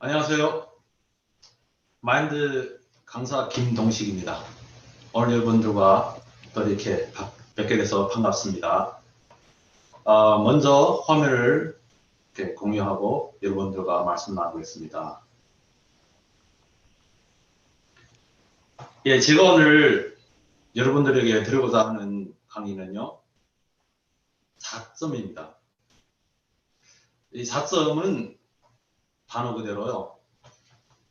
안녕하세요. 마인드 강사 김동식입니다. 오늘 여러분들과 또 이렇게 뵙게 돼서 반갑습니다. 먼저 화면을 이렇게 공유하고 여러분들과 말씀 나누겠습니다. 예, 제가 오늘 여러분들에게 드리고자 하는 강의는요, 4점입니다. 이 4점은 단어 그대로요,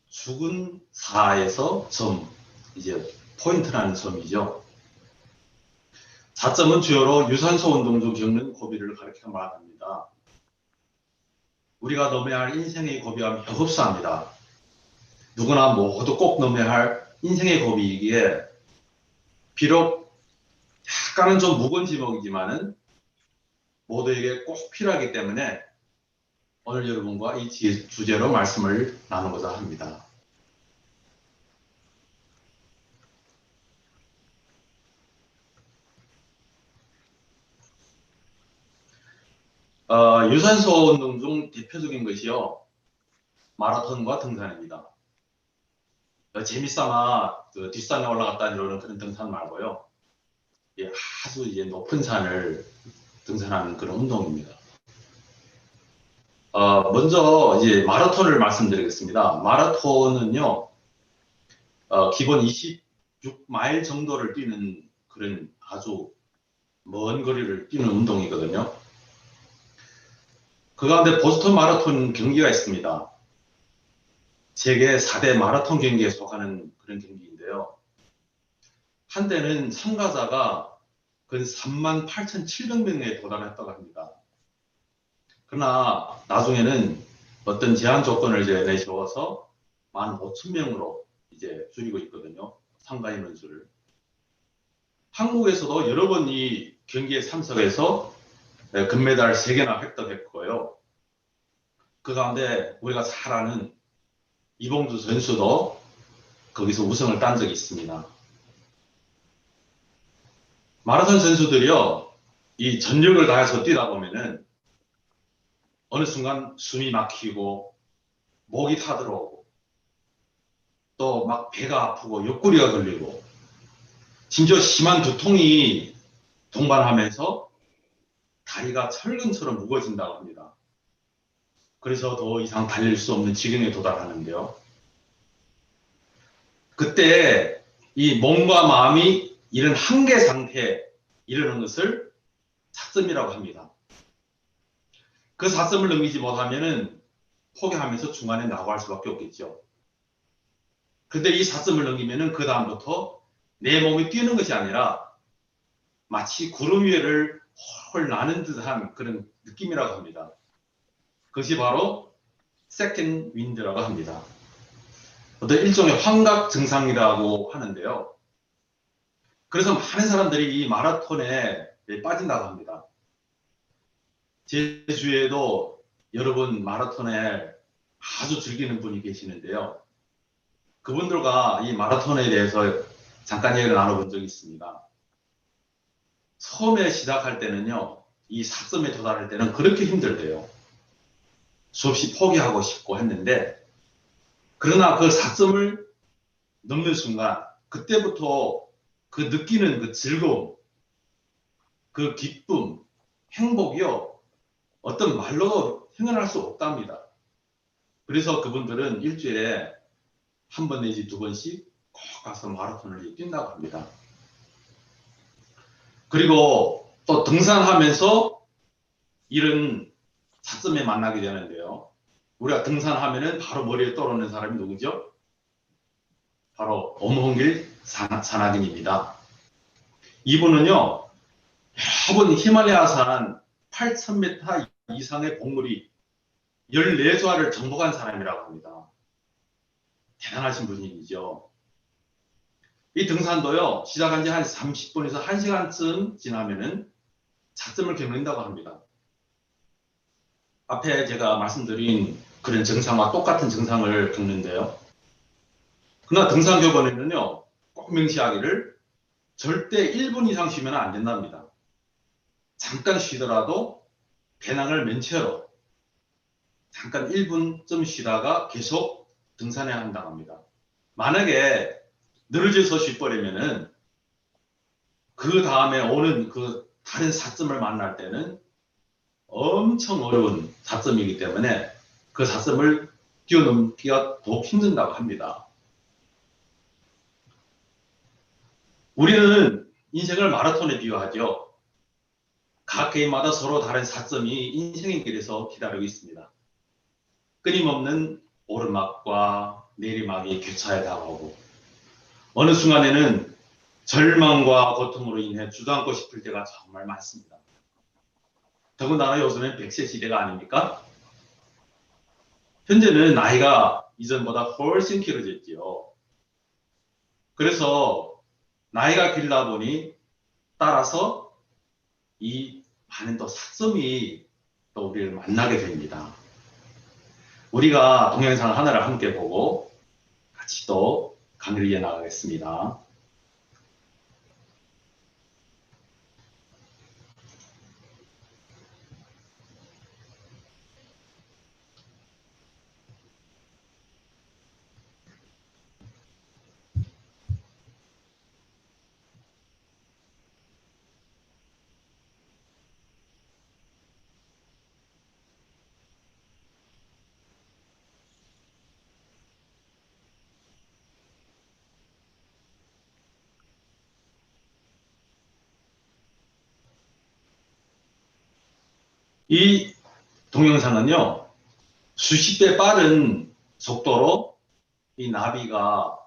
죽은 사에서 점, 이제 포인트라는 점이죠. 4점은 주요로 유산소 운동 중 겪는 고비를 가리켜 말합니다. 우리가 넘어야 할 인생의 고비와 매우 흡사합니다. 누구나 모두 꼭 넘어야 할 인생의 고비이기에 비록 약간은 좀 무거운 지목이지만은 모두에게 꼭 필요하기 때문에 오늘 여러분과 이 주제로 말씀을 나누고자 합니다. 유산소 운동 중 대표적인 것이요, 마라톤과 등산입니다. 재미삼아 뒷산에 올라갔다 이러는 그런 등산 말고요, 예, 아주 이제 높은 산을 등산하는 그런 운동입니다. 먼저 이제 마라톤을 말씀드리겠습니다. 마라톤은요, 기본 26마일 정도를 뛰는 그런 아주 먼 거리를 뛰는 운동이거든요. 그 가운데 보스턴 마라톤 경기가 있습니다. 세계 4대 마라톤 경기에 속하는 그런 경기인데요. 한때는 참가자가 근 38,700명에 도달했다고 합니다. 그러나 나중에는 어떤 제한 조건을 이제 내세워서 15,000명으로 이제 줄이고 있거든요, 참가 인원 수를. 한국에서도 여러 번 이 경기에 참석해서 금메달 3개나 획득했고요. 그 가운데 우리가 잘 아는 이봉주 선수도 거기서 우승을 딴 적이 있습니다. 마라톤 선수들이요, 이 전력을 다해서 뛰다 보면은 어느 순간 숨이 막히고 목이 타들어오고 또 막 배가 아프고 옆구리가 걸리고 심지어 심한 두통이 동반하면서 다리가 철근처럼 무거워진다고 합니다. 그래서 더 이상 달릴 수 없는 지경에 도달하는데요. 그때 이 몸과 마음이 이런 한계 상태에 이르는 것을 4점이라고 합니다. 그 4점을 넘기지 못하면은 포기하면서 중간에 나고할 수밖에 없겠죠. 근데 이 4점을 넘기면은 그 다음부터 내 몸이 뛰는 것이 아니라 마치 구름 위를 홀 나는 듯한 그런 느낌이라고 합니다. 그것이 바로 세컨드 윈드라고 합니다. 어떤 일종의 환각 증상이라고 하는데요. 그래서 많은 사람들이 이 마라톤에 빠진다고 합니다. 제 주위에도 여러분 마라톤에 아주 즐기는 분이 계시는데요. 그분들과 이 마라톤에 대해서 잠깐 얘기를 나눠본 적이 있습니다. 처음에 시작할 때는요, 이 4점에 도달할 때는 그렇게 힘들대요. 수없이 포기하고 싶고 했는데, 그러나 그 4점을 넘는 순간 그때부터 그 느끼는 그 즐거움, 그 기쁨, 행복이요, 어떤 말로도 표현할 수 없답니다. 그래서 그분들은 일주일에 한 번 내지 2번씩 꼭 가서 마라톤을 뛴다고 합니다. 그리고 또 등산하면서 이런 4점에 만나게 되는데요. 우리가 등산하면은 바로 머리에 떠오르는 사람이 누구죠? 바로 엄홍길 산악인입니다. 이분은요, 여러 번 히말라야산 8,000m 이상의 봉우리 14좌를 정복한 사람이라고 합니다. 대단하신 분이죠. 이 등산도요, 시작한 지 한 30분에서 1시간쯤 지나면은 4점을 겪는다고 합니다. 앞에 제가 말씀드린 그런 증상과 똑같은 증상을 겪는데요. 그러나 등산 교본에는요, 꼭 명시하기를 절대 1분 이상 쉬면 안 된답니다. 잠깐 쉬더라도 배낭을 맨 채로 잠깐 1분쯤 쉬다가 계속 등산해야 한다고 합니다. 만약에 늘어져서 쉬버리면은 그 다음에 오는 그 다른 사점을 만날 때는 엄청 어려운 사점이기 때문에 그 사점을 뛰어넘기가 더욱 힘든다고 합니다. 우리는 인생을 마라톤에 비유하죠. 각 개인마다 서로 다른 사점이 인생의 길에서 기다리고 있습니다. 끊임없는 오르막과 내리막이 교차해 다가오고 어느 순간에는 절망과 고통으로 인해 주저앉고 싶을 때가 정말 많습니다. 더군다나 요즘엔 100세 시대가 아닙니까? 현재는 나이가 이전보다 훨씬 길어졌지요. 그래서 나이가 길다 보니 따라서 이 많은 또 사점이 또 우리를 만나게 됩니다. 우리가 동영상 하나를 함께 보고 같이 또 강의를 이어나가겠습니다. 이 동영상은요, 수십 배 빠른 속도로 이 나비가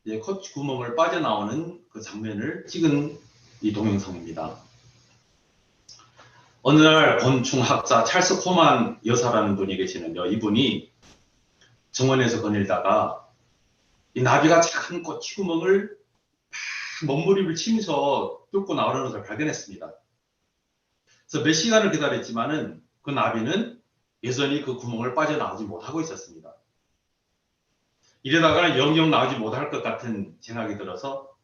이제 콧 구멍을 빠져나오는 그 장면을 찍은 이 동영상입니다. 어느 날 곤충학자 찰스 코만 여사라는 분이 계시는데요. 이분이 정원에서 거닐다가 이 나비가 작은 콧구멍을 몸부림을 치면서 뚫고 나오는 것을 발견했습니다. 그래서 몇 시간을 기다렸지만은 그 나비는 여전히 그 구멍을 빠져나오지 못하고 있었습니다. 이러다가는 영영 나오지 못할 것 같은 생각이 들어서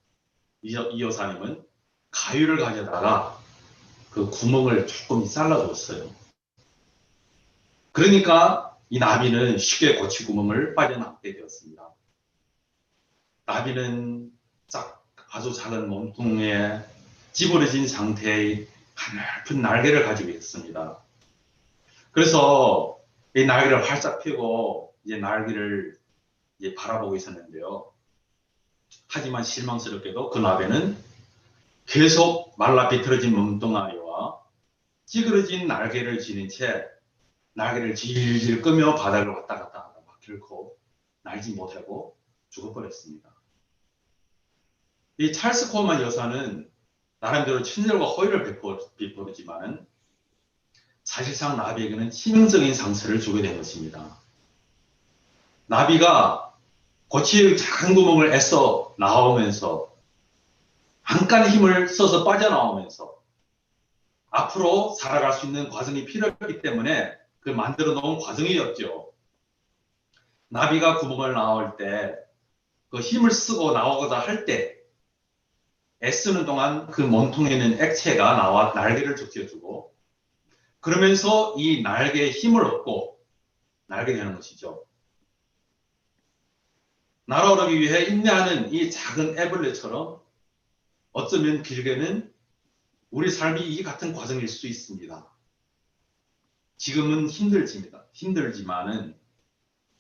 이 여사님은 가위를 가져다가 그 구멍을 조금 잘라줬어요. 그러니까 이 나비는 쉽게 고치구멍을 빠져나오게 되었습니다. 나비는 아주 작은 몸통에 찌부러진 상태의 가늘픈 날개를 가지고 있습니다. 그래서 이 날개를 활짝 펴고 이제 날개를 이제 바라보고 있었는데요. 하지만 실망스럽게도 그 나비는 계속 말라 비틀어진 몸뚱아리와 찌그러진 날개를 지닌 채 날개를 질질 끄며 바닥을 왔다 갔다 하다 막 결코 날지 못하고 죽어버렸습니다. 이 찰스 코만 여사는 나름대로 친절과 호의를 베풀었지만 사실상 나비에게는 치명적인 상처를 주게 된 것입니다. 나비가 고치의 작은 구멍을 애써 나오면서 안간 힘을 써서 빠져나오면서 앞으로 살아갈 수 있는 과정이 필요했기 때문에 그 만들어 놓은 과정이었죠. 나비가 구멍을 나올 때 그 힘을 쓰고 나오고자 할 때 애쓰는 동안 그 몸통에 있는 액체가 나와 날개를 적셔주고 그러면서 이 날개에 힘을 얻고 날게 되는 것이죠. 날아오르기 위해 인내하는 이 작은 애벌레처럼 어쩌면 길게는 우리 삶이 이 같은 과정일 수 있습니다. 지금은 힘들지만은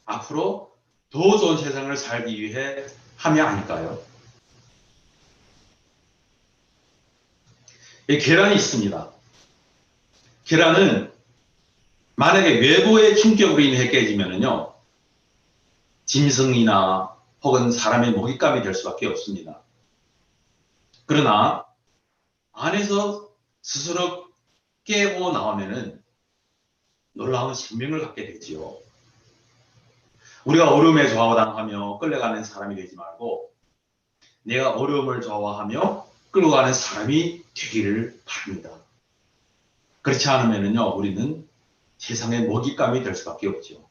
앞으로 더 좋은 세상을 살기 위해 함이 아닐까요? 계란이 있습니다. 계란은 만약에 외부의 충격으로 인해 깨지면은요, 짐승이나 혹은 사람의 먹잇감이 될 수밖에 없습니다. 그러나 안에서 스스로 깨고 나오면은 놀라운 생명을 갖게 되지요. 우리가 어려움에 좌우당하며 끌려가는 사람이 되지 말고 내가 어려움을 좌우하며 끌고 가는 사람이 되기를 바랍니다. 그렇지 않으면요, 우리는 세상의 먹잇감이 될 수밖에 없죠.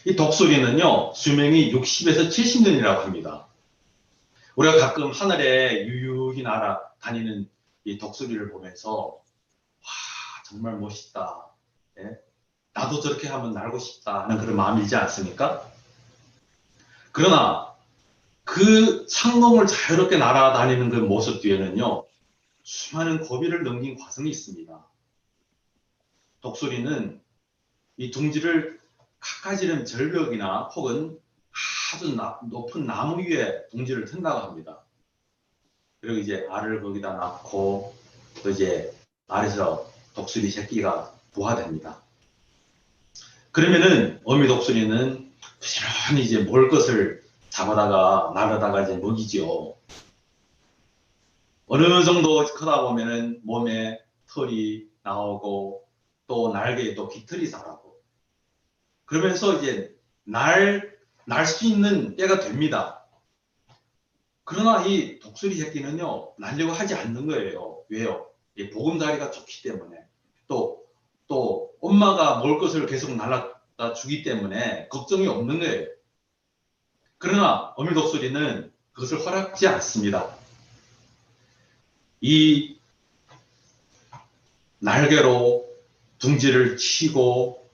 이 독수리는요, 수명이 60에서 70년이라고 합니다. 우리가 가끔 하늘에 유유히 날아다니는 이 독수리를 보면서 와, 정말 멋있다. 예? 나도 저렇게 하면 날고 싶다 하는 그런 마음이 들지 않습니까? 그러나 그 창공을 자유롭게 날아다니는 그 모습 뒤에는요, 수많은 고비를 넘긴 과정이 있습니다. 독수리는 이 둥지를 가까지는 절벽이나 혹은 아주 높은 나무 위에 둥지를 튼다고 합니다. 그리고 이제 알을 거기다 낳고 또 이제 알에서 독수리 새끼가 부화됩니다. 그러면은 어미 독수리는 부지런히 이제 먹을 것을 잡아다가 날아다가 이제 먹이죠. 어느 정도 크다 보면은 몸에 털이 나오고 또 날개에 또 깃털이 자라고 그러면서 이제 날 수 있는 때가 됩니다. 그러나 이 독수리 새끼는요, 날려고 하지 않는 거예요. 왜요? 보금자리가 좋기 때문에. 또 엄마가 먹을 것을 계속 날라다 주기 때문에 걱정이 없는 거예요. 그러나 어미 독수리는 그것을 허락지 않습니다. 이 날개로 둥지를 치고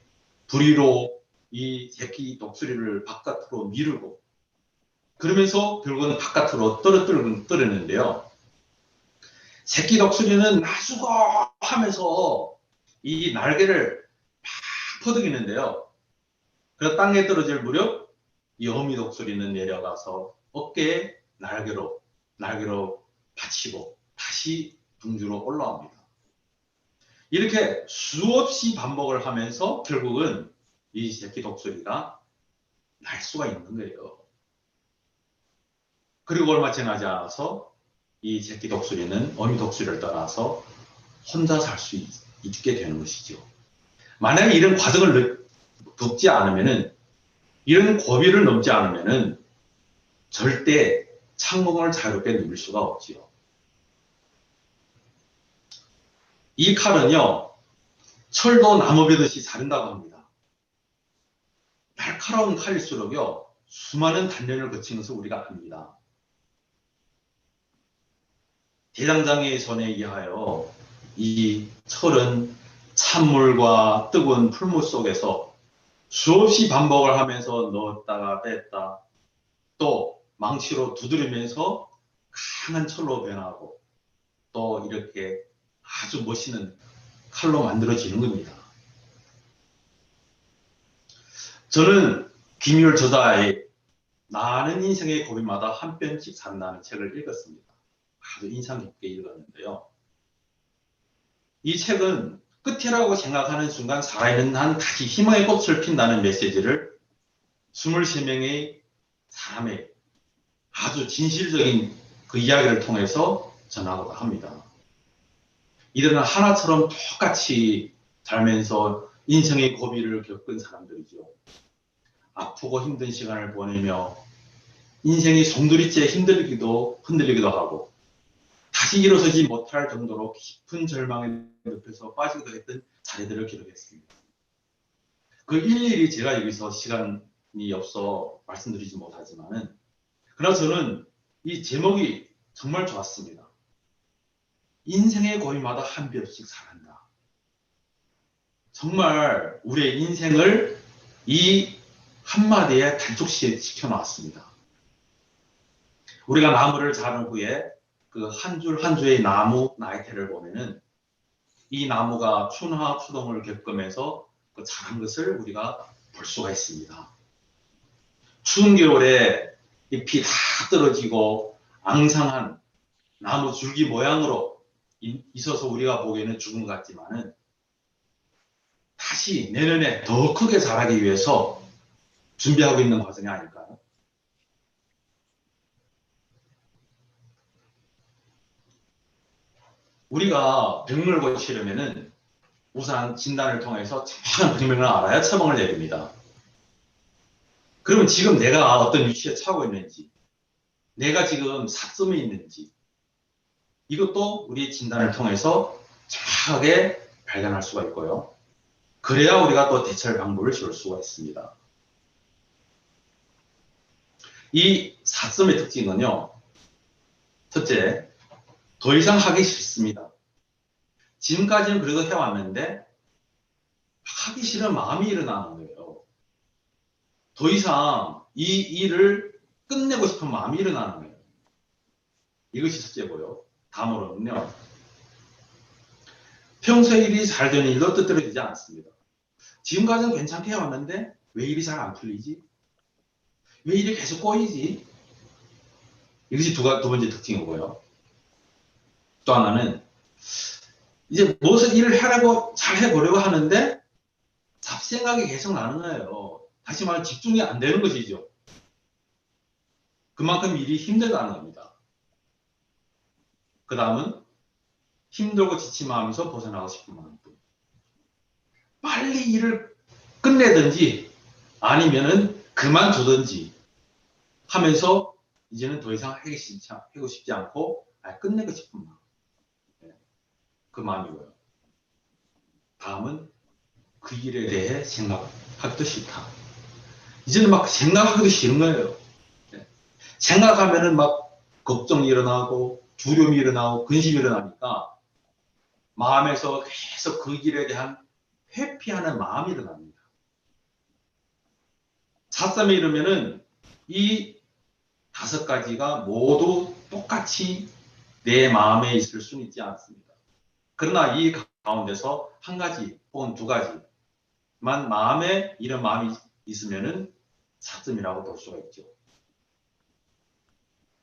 부리로 이 새끼 독수리를 바깥으로 미루고 그러면서 결국은 바깥으로 떨어뜨리는데요. 새끼 독수리는 나수고 하면서 이 날개를 막 퍼득이는데요. 그래서 땅에 떨어질 무렵 이 어미 독수리는 내려가서 어깨에 날개로 받치고 다시 둥지로 올라옵니다. 이렇게 수없이 반복을 하면서 결국은 이 새끼 독수리가 날 수가 있는 거예요. 그리고 얼마 지나지 않아서 이 새끼 독수리는 어미 독수리를 떠나서 혼자 살 수 있게 되는 것이죠. 만약에 이런 과정을 겪지 않으면은 이런 고비를 넘지 않으면은 절대 창공을 자유롭게 누릴 수가 없지요. 이 칼은요, 철도 나무 베듯이 자른다고 합니다. 날카로운 칼일수록요, 수많은 단련을 거친 것을 우리가 압니다. 대장장이의 손에 의하여 이 철은 찬물과 뜨거운 풀물 속에서 수없이 반복을 하면서 넣었다가 뺐다 또 망치로 두드리면서 강한 철로 변하고 또 이렇게 아주 멋있는 칼로 만들어지는 겁니다. 저는 김율 저자의 나는 인생의 고비마다 한 편씩 산다는 책을 읽었습니다. 아주 인상 깊게 읽었는데요. 이 책은 끝이라고 생각하는 순간 살아있는 한 다시 희망의 꽃을 핀다는 메시지를 23명의 사람의 아주 진실적인 그 이야기를 통해서 전하고자 합니다. 이들은 하나처럼 똑같이 살면서 인생의 고비를 겪은 사람들이죠. 아프고 힘든 시간을 보내며 인생이 송두리째 흔들리기도 하고 다시 일어서지 못할 정도로 깊은 절망의 늪에서 빠지기도 했던 사례들을 기록했습니다. 그 일일이 제가 여기서 시간이 없어 말씀드리지 못하지만은 그러나 저는 이 제목이 정말 좋았습니다. 인생의 고비마다 한 뼘씩 살한다. 정말 우리의 인생을 이 한마디에 단축시켜 놨습니다. 우리가 나무를 자른 후에 그 한 줄 한 줄의 나무 나이테를 보면은 이 나무가 춘화 추동을 겪으면서 그 자란 것을 우리가 볼 수가 있습니다. 추운 겨울에 잎이 다 떨어지고 앙상한 나무 줄기 모양으로 있어서 우리가 보기에는 죽은 것 같지만은 다시 내년에 더 크게 자라기 위해서 준비하고 있는 과정이 아닐까요? 우리가 병을 고치려면은 우선 진단을 통해서 정확한 병명을 알아야 처방을 내립니다. 그러면 지금 내가 어떤 위치에 처하고 있는지, 내가 지금 사점에 있는지, 이것도 우리 진단을 통해서 정확하게 발견할 수가 있고요. 그래야 우리가 또 대처할 방법을 지을 수가 있습니다. 이 사점의 특징은요. 첫째, 더 이상 하기 싫습니다. 지금까지는 그래도 해왔는데 하기 싫은 마음이 일어나는 거예요. 더 이상 이 일을 끝내고 싶은 마음이 일어나는 거예요. 이것이 첫째고요. 다음으로는요. 평소에 일이 잘 되는 일도 뜻대로 되지 않습니다. 지금까지는 괜찮게 해왔는데 왜 일이 잘 안 풀리지? 왜 일이 계속 꼬이지? 이것이 두 번째 특징이고요. 또 하나는 이제 무엇을 일을 하려고 잘 해보려고 하는데 잡생각이 계속 나는 거예요. 다시 말해 집중이 안 되는 것이죠. 그만큼 일이 힘들다는 겁니다. 그 다음은 힘들고 지친 마음에서 벗어나고 싶은 마음. 빨리 일을 끝내든지 아니면은 그만두든지 하면서 이제는 더 이상 하고 싶지 않고 끝내고 싶은 마음. 그 마음이고요. 다음은 그 일에 대해 생각하기도 싫다. 이제는 막 생각하기도 싫은 거예요. 생각하면은 막 걱정이 일어나고 두려움이 일어나고 근심이 일어나니까 마음에서 계속 그 길에 대한 회피하는 마음이 일어납니다. 사삼에 이르면은 이 5가지가 모두 똑같이 내 마음에 있을 수는 있지 않습니다. 그러나 이 가운데서 한 가지 혹은 2가지만 마음에 이런 마음이 있으면은 사점이라고 볼 수가 있죠.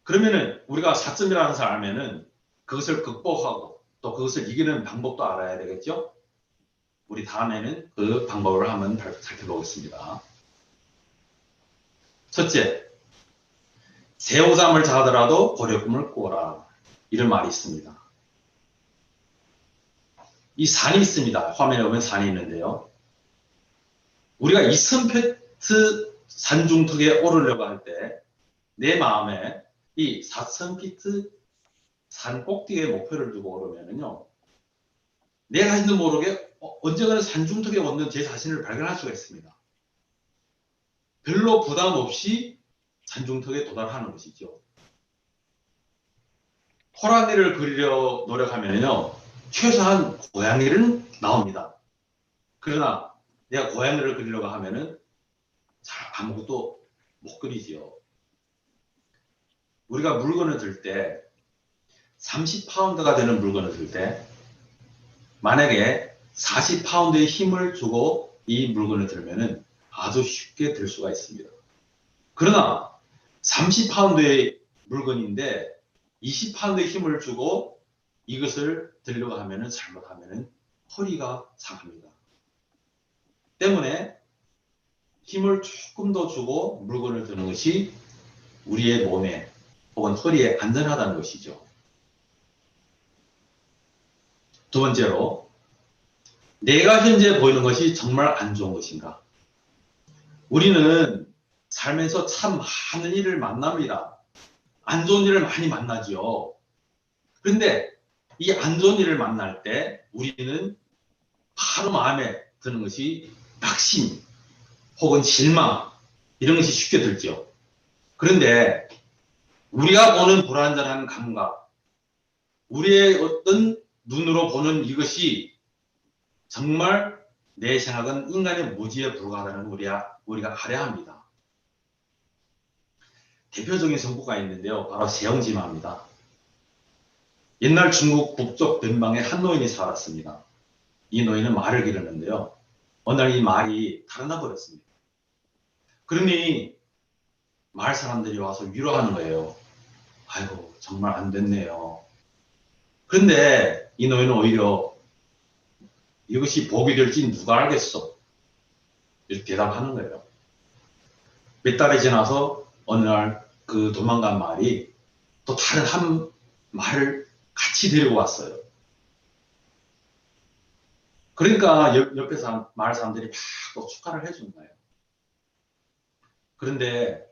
그러면은 우리가 사점이라는 것을 알면은 그것을 극복하고 또 그것을 이기는 방법도 알아야 되겠죠. 우리 다음에는 그 방법을 한번 살펴보겠습니다. 첫째, 새우잠을 자더라도 고려꿈을 꾸어라. 이런 말이 있습니다. 이 산이 있습니다. 화면에 보면 산이 있는데요. 우리가 이스턴피트 산중턱에 오르려고 할 때 내 마음에 이 4000피트 산 꼭대기에 목표를 두고 오르면은요. 내 자신도 모르게 언젠가는 산중턱에 오는 제 자신을 발견할 수가 있습니다. 별로 부담 없이 산중턱에 도달하는 것이죠. 호랑이를 그리려 노력하면요. 최소한 고양이는 나옵니다. 그러나 내가 고양이를 그리려고 하면은 잘 아무것도 못 그리지요. 우리가 물건을 들 때 30파운드가 되는 물건을 들 때 만약에 40파운드의 힘을 주고 이 물건을 들면은 아주 쉽게 들 수가 있습니다. 그러나 30파운드의 물건인데 20파운드의 힘을 주고 이것을 들려고 하면은 잘못하면은 허리가 상합니다. 때문에 힘을 조금 더 주고 물건을 드는 것이 우리의 몸에 혹은 허리에 안전하다는 것이죠. 두 번째로, 내가 현재 보이는 것이 정말 안 좋은 것인가? 우리는 살면서 참 많은 일을 만납니다. 안 좋은 일을 많이 만나죠. 그런데 이 안 좋은 일을 만날 때 우리는 바로 마음에 드는 것이 낙심 혹은 실망 이런 것이 쉽게 들죠. 그런데 우리가 보는 불완전한 감각, 우리의 어떤 눈으로 보는 이것이 정말 내 생각은 인간의 무지에 불과하다는 우리가 알아야 합니다. 대표적인 성구가 있는데요. 바로 세영지마입니다. 옛날 중국 북쪽 변방에 한 노인이 살았습니다. 이 노인은 말을 기르는데요. 어느 날 이 말이 달아나 버렸습니다. 그러니 마을 사람들이 와서 위로하는 거예요. 아이고 정말 안 됐네요. 그런데 이 노인은 오히려 이것이 복이 될지 누가 알겠어. 이렇게 대답하는 거예요. 몇 달이 지나서 어느 날 그 도망간 말이 또 다른 한 말을 같이 데리고 왔어요. 그러니까 옆에서 마을 사람들이 막 또 축하를 해주는 거예요. 그런데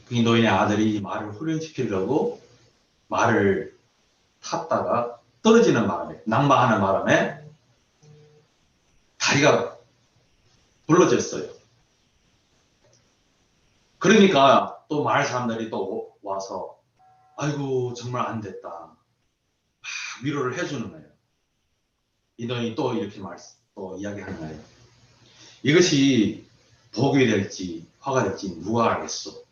이 노인의 아들이 말을 훈련시키려고 말을 탔다가 떨어지는 바람에, 낭망하는 바람에 다리가 불러졌어요. 그러니까 또 마을 사람들이 또 와서 아이고 정말 안 됐다 막 위로를 해주는 거예요. 이놈이 또 이렇게 또 이야기하는 거예요. 이것이 복이 될지 화가 될지 누가 알겠어.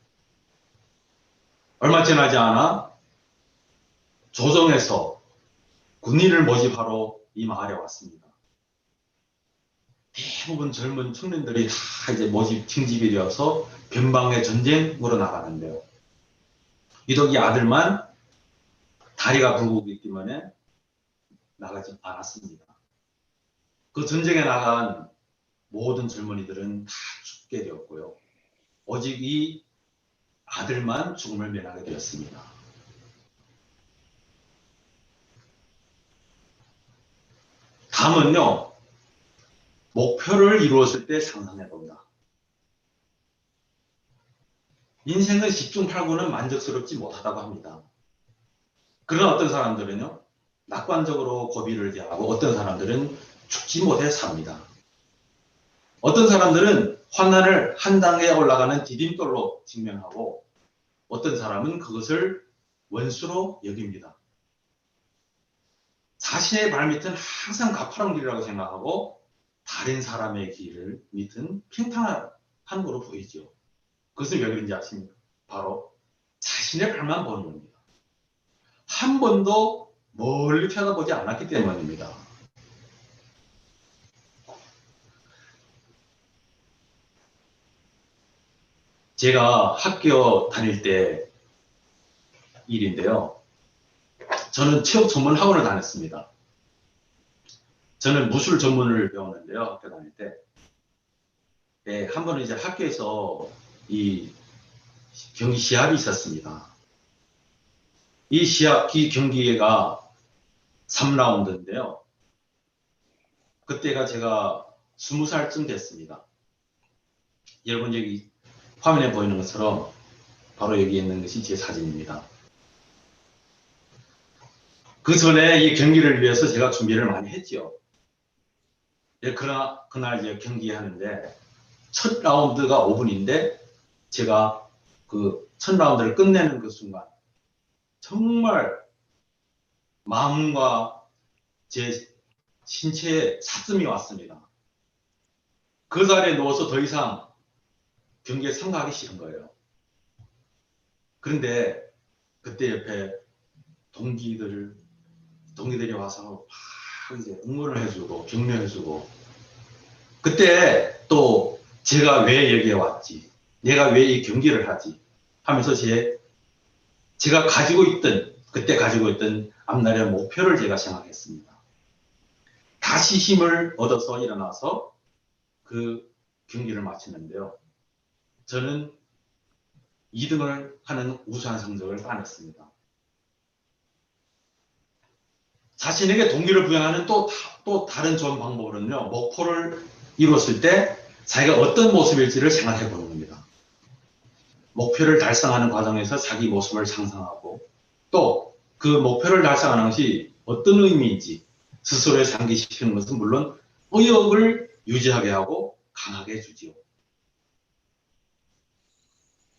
얼마 지나지 않아 조정에서 군인을 모집하러 이 마을에 왔습니다. 대부분 젊은 청년들이 다 이제 모집 징집이 되어서 변방의 전쟁으로 나가는데요. 유독 이 아들만 다리가 굵기 때문에 나가지 않았습니다. 그 전쟁에 나간 모든 젊은이들은 다 죽게 되었고요. 오직 이 아들만 죽음을 면하게 되었습니다. 다음은요, 목표를 이루었을 때 상상해 본다. 인생은 10중 8구는 만족스럽지 못하다고 합니다. 그러나 어떤 사람들은요, 낙관적으로 고비를 대하고 어떤 사람들은 죽지 못해 삽니다. 어떤 사람들은 환난을 한 단계 올라가는 디딤돌로 직면하고 어떤 사람은 그것을 원수로 여깁니다. 자신의 발밑은 항상 가파른 길이라고 생각하고 다른 사람의 길을 밑은 평탄한 거로 보이죠. 그것은 왜 그런지 아십니까? 바로 자신의 발만 보는 겁니다. 한 번도 멀리 쳐다보지 않았기 때문입니다. 제가 학교 다닐 때 일인데요. 저는 체육 전문 학원을 다녔습니다. 저는 무술 전문을 배웠는데요. 학교 다닐 때. 네, 한 번은 이제 학교에서 이 경기 시합이 있었습니다. 이 경기가 3라운드인데요. 그때가 제가 20살쯤 됐습니다. 여러분 여기 화면에 보이는 것처럼 바로 여기 있는 것이 제 사진입니다. 그 전에 이 경기를 위해서 제가 준비를 많이 했죠. 네, 그러나 그날 이제 경기하는데 첫 라운드가 5분인데 제가 그 첫 라운드를 끝내는 그 순간 정말 마음과 제 신체에 사슴이 왔습니다. 그 자리에 누워서 더 이상 경기에 참가하기 싫은 거예요. 그런데 그때 옆에 동기들이 와서 막 이제 응원을 해주고 격려해주고 그때 또 제가 왜 여기에 왔지, 내가 왜 이 경기를 하지 하면서 제가 그때 가지고 있던 앞날의 목표를 제가 생각했습니다. 다시 힘을 얻어서 일어나서 그 경기를 마쳤는데요. 저는 2등을 하는 우수한 성적을 따냈습니다. 자신에게 동기를 부여하는 또 다른 좋은 방법으로는요, 목표를 이뤘을 때 자기가 어떤 모습일지를 생각해 보는 겁니다. 목표를 달성하는 과정에서 자기 모습을 상상하고 또 그 목표를 달성하는 것이 어떤 의미인지 스스로에 상기시키는 것은 물론 의욕을 유지하게 하고 강하게 해주지요.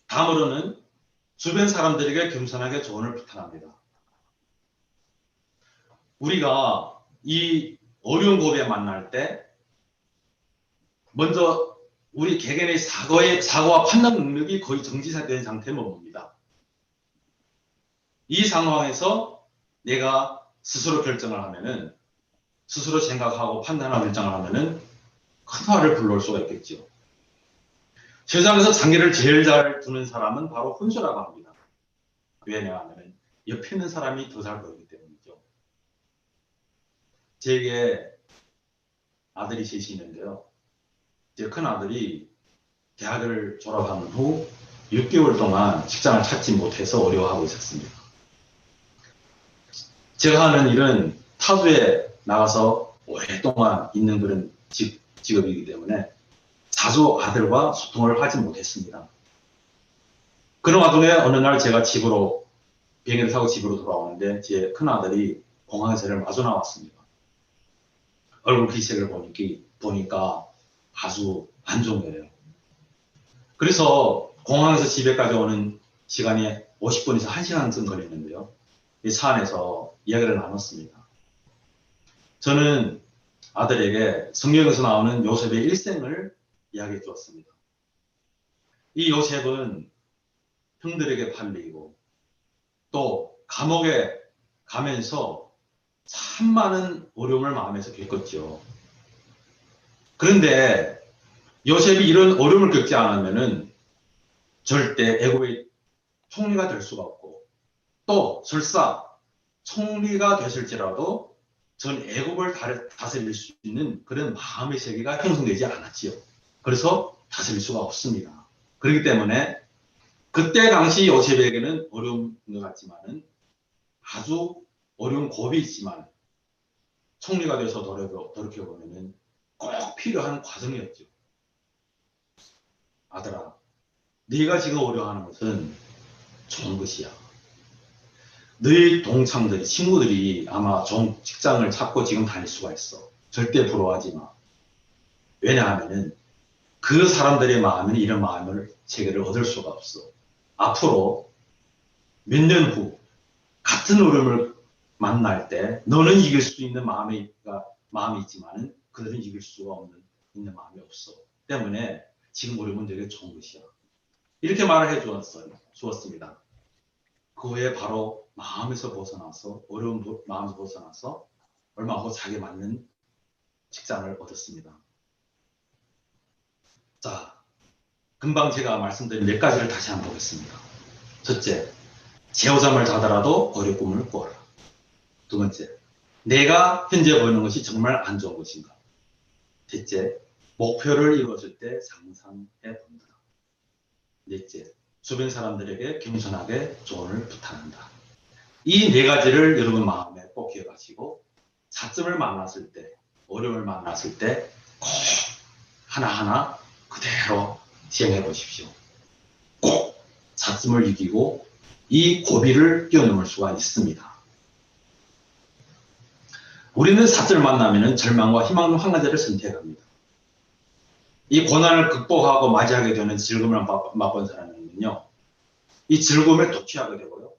다음으로는 주변 사람들에게 겸손하게 조언을 부탁합니다. 우리가 이 어려운 고비에 만날 때 먼저 우리 개개인의 사고와 판단 능력이 거의 정지된 상태에 머뭅니다. 이 상황에서 내가 스스로 결정을 하면은, 스스로 생각하고 판단하고 결정을 하면은 큰 화를 불러올 수가 있겠죠. 세상에서 장기를 제일 잘 두는 사람은 바로 혼수라고 합니다. 왜냐하면 옆에 있는 사람이 더 잘 보이기 때문이죠. 제게 아들이 셋이 있는데요. 제 큰 아들이 대학을 졸업한 후 6개월 동안 직장을 찾지 못해서 어려워하고 있었습니다. 제가 하는 일은 타주에 나가서 오랫동안 있는 그런 직업이기 때문에 자주 아들과 소통을 하지 못했습니다. 그런 와중에 어느 날 제가 비행기를 타고 집으로 돌아오는데 제 큰아들이 공항에서 저를 마주 나왔습니다. 얼굴 기색을 보니까 아주 안 좋은 거예요. 그래서 공항에서 집에까지 오는 시간이 50분에서 1시간쯤 걸렸는데요. 이 차 안에서 이야기를 나눴습니다. 저는 아들에게 성경에서 나오는 요셉의 일생을 이야기해 주었습니다. 이 요셉은 형들에게 팔리고 또 감옥에 가면서 참 많은 어려움을 마음에서 겪었죠. 그런데 요셉이 이런 어려움을 겪지 않으면은 절대 애굽의 총리가 될 수가 없고, 또 설사 총리가 됐을지라도 전 애굽을 다스릴 수 있는 그런 마음의 세계가 형성되지 않았지요. 그래서 다스릴 수가 없습니다. 그렇기 때문에 그때 당시 요셉에게는 어려운 것 같지만은 아주 어려운 고비 있지만 총리가 돼서 돌이켜보면은 꼭 필요한 과정이었죠. 아들아, 네가 지금 어려워하는 것은 좋은 것이야. 너희 동창들이, 친구들이 아마 좋은 직장을 찾고 지금 다닐 수가 있어. 절대 부러워하지 마. 왜냐하면은 그 사람들의 마음에는 이런 마음을 세계를 얻을 수가 없어. 앞으로 몇 년 후 같은 어려움을 만날 때 너는 이길 수 있는 마음이 있지만은 그들은 이길 수가 있는 마음이 없어. 때문에 지금 어려움은 되게 좋은 것이야. 이렇게 말을 해 주었습니다. 그 후에 바로 마음에서 벗어나서, 어려운 마음에서 벗어나서 얼마 후 자기 맞는 직장을 얻었습니다. 자, 금방 제가 말씀드린 몇 가지를 다시 한번 보겠습니다. 첫째, 제오잠을 자더라도 어려 꿈을 꾸어라. 두 번째, 내가 현재 보이는 것이 정말 안 좋은 것인가. 셋째, 목표를 이루어질 때 상상해 본다. 넷째, 주변 사람들에게 겸손하게 조언을 부탁한다. 이 네 가지를 여러분 마음에 꼭 기억하시고 사점을 만났을 때, 어려움을 만났을 때 꼭 하나하나 그대로 시행해 보십시오. 꼭 사점을 이기고 이 고비를 뛰어넘을 수가 있습니다. 우리는 사점을 만나면 절망과 희망 한 가지를 선택합니다. 이 고난을 극복하고 맞이하게 되는 즐거움을 맛본 사람은요, 이 즐거움에 도취하게 되고요.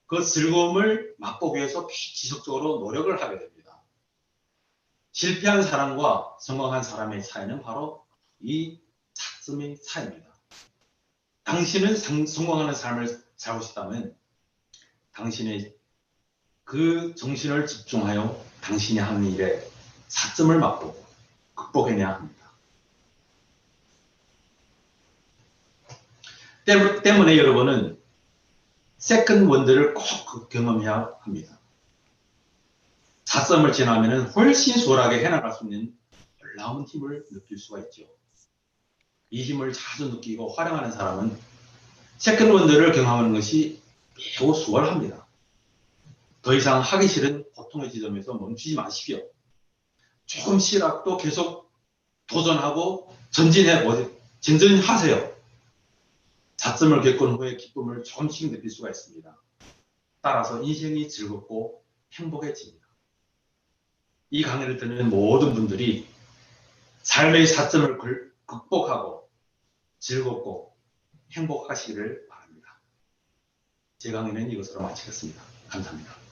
그 즐거움을 맛보기 위해서 지속적으로 노력을 하게 됩니다. 실패한 사람과 성공한 사람의 차이는 바로 이 차점의 차이입니다. 당신은 성공하는 삶을 살고 싶다면 당신의 그 정신을 집중하여 당신이 하는 일에 차점을 맛보고 극복해내야 합니다. 때문에 여러분은 세컨 원더를 꼭 경험해야 합니다. 차점을 지나면 훨씬 수월하게 해나갈 수 있는 놀라운 힘을 느낄 수가 있죠. 이 힘을 자주 느끼고 활용하는 사람은 세컨 원더를 경험하는 것이 매우 수월합니다. 더 이상 하기 싫은 고통의 지점에서 멈추지 마십시오. 조금씩이라도 계속 도전하고 전진하세요. 자점을 겪은 후에 기쁨을 조금씩 느낄 수가 있습니다. 따라서 인생이 즐겁고 행복해집니다. 이 강의를 듣는 모든 분들이 삶의 자점을 극복하고 즐겁고 행복하시기를 바랍니다. 제 강의는 이것으로 마치겠습니다. 감사합니다.